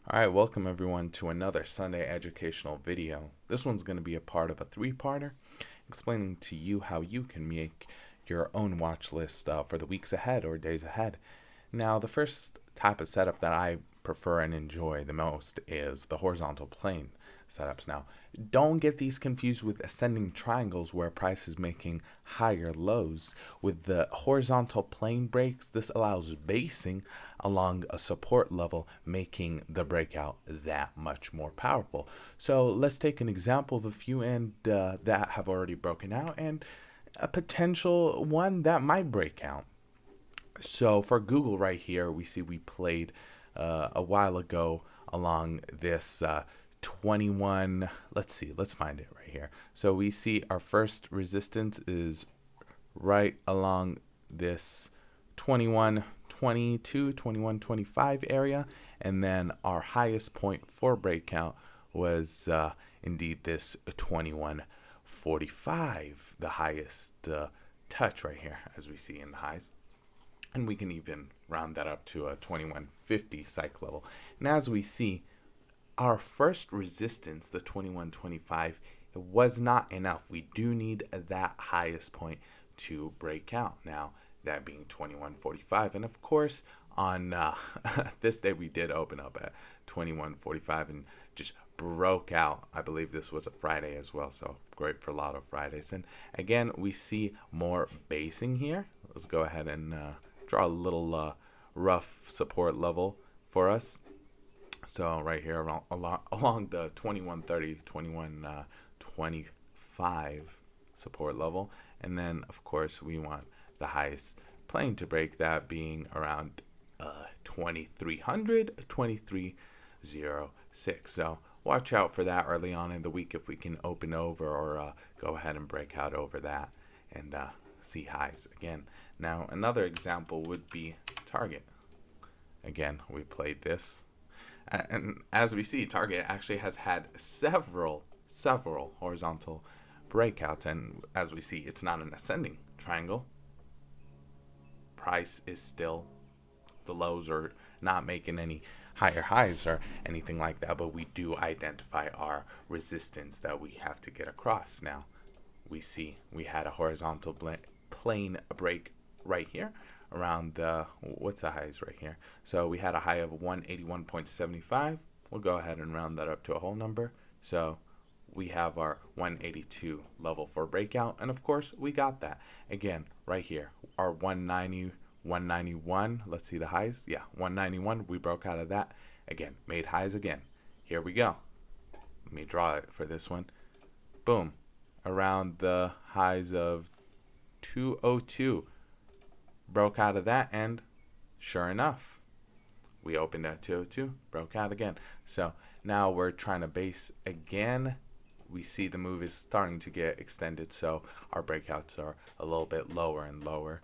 Alright, welcome everyone to another Sunday educational video. This one's going to be a part of a three-parter explaining to you how you can make your own watch list for the weeks ahead or days ahead. Now, the first type of setup that I prefer and enjoy the most is the horizontal plane setups. Now, don't get these confused with ascending triangles where price is making higher lows. With the horizontal plane breaks, this allows basing along a support level, making the breakout that much more powerful. So let's take an example of a few that have already broken out and a potential one that might break out. So for Google right here, we see we played a while ago along this 21. Let's find it right here. So we see our first resistance is right along this 2122, 2125 area, and then our highest point for breakout was indeed this 2145, the highest touch right here, as we see in the highs. And we can even round that up to a 2150 psych level. And as we see, our first resistance, the 2125, it was not enough. We do need that highest point to break out. Now, that being 2145. And of course, on this day, we did open up at 2145 and just broke out. I believe this was a Friday as well, so great for Lotto Fridays. And again, we see more basing here. Let's go ahead and draw a little rough support level for us. So right here along the 2130, 2125 support level. And then, of course, we want the highest plane to break, that being around 2300, 2306. So watch out for that early on in the week if we can open over or go ahead and break out over that and see highs again. Now, another example would be Target. Again, we played this. And as we see, Target actually has had several horizontal breakouts. And as we see, it's not an ascending triangle. Price is still, the lows are not making any higher highs or anything like that. But we do identify our resistance that we have to get across. Now, we see we had a horizontal plane break right here around the, what's the highs right here? So we had a high of 181.75. We'll go ahead and round that up to a whole number. So we have our 182 level for breakout, and of course we got that again right here, our 190, 191. Let's see the highs. Yeah, 191. We broke out of that again, made highs again. Here we go. Let me draw it for this one. Boom, around the highs of 202, broke out of that, and sure enough, we opened at 202, broke out again. So now we're trying to base again. We see the move is starting to get extended, so our breakouts are a little bit lower and lower.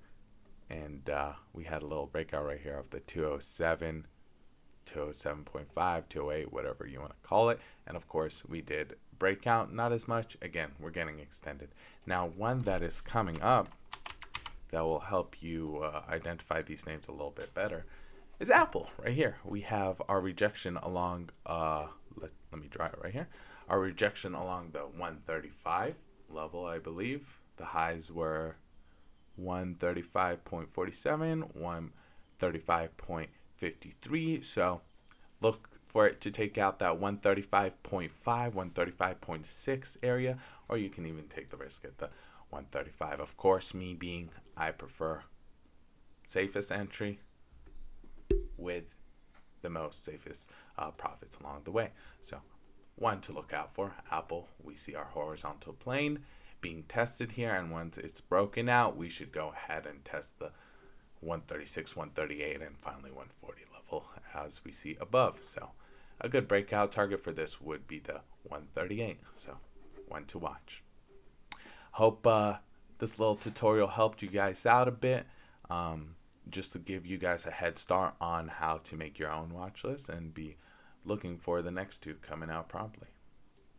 And we had a little breakout right here of the 207, 207.5, 208, whatever you want to call it. And of course, we did breakout, not as much. Again, we're getting extended. Now, one that is coming up that will help you identify these names a little bit better is Apple right here. We have our rejection along, let me draw it right here. Our rejection along the 135 level, I believe. The highs were 135.47, 135.53. So look for it to take out that 135.5, 135.6 area, or you can even take the risk at the 135. Of course, me being, I prefer safest entry with the most safest profits along the way. So one to look out for, Apple. We see our horizontal plane being tested here, and once it's broken out, we should go ahead and test the 136, 138, and finally 140 level as we see above. So a good breakout target for this would be the 138. So one to watch. Hope this little tutorial helped you guys out a bit, just to give you guys a head start on how to make your own watch list, and be looking for the next two coming out promptly.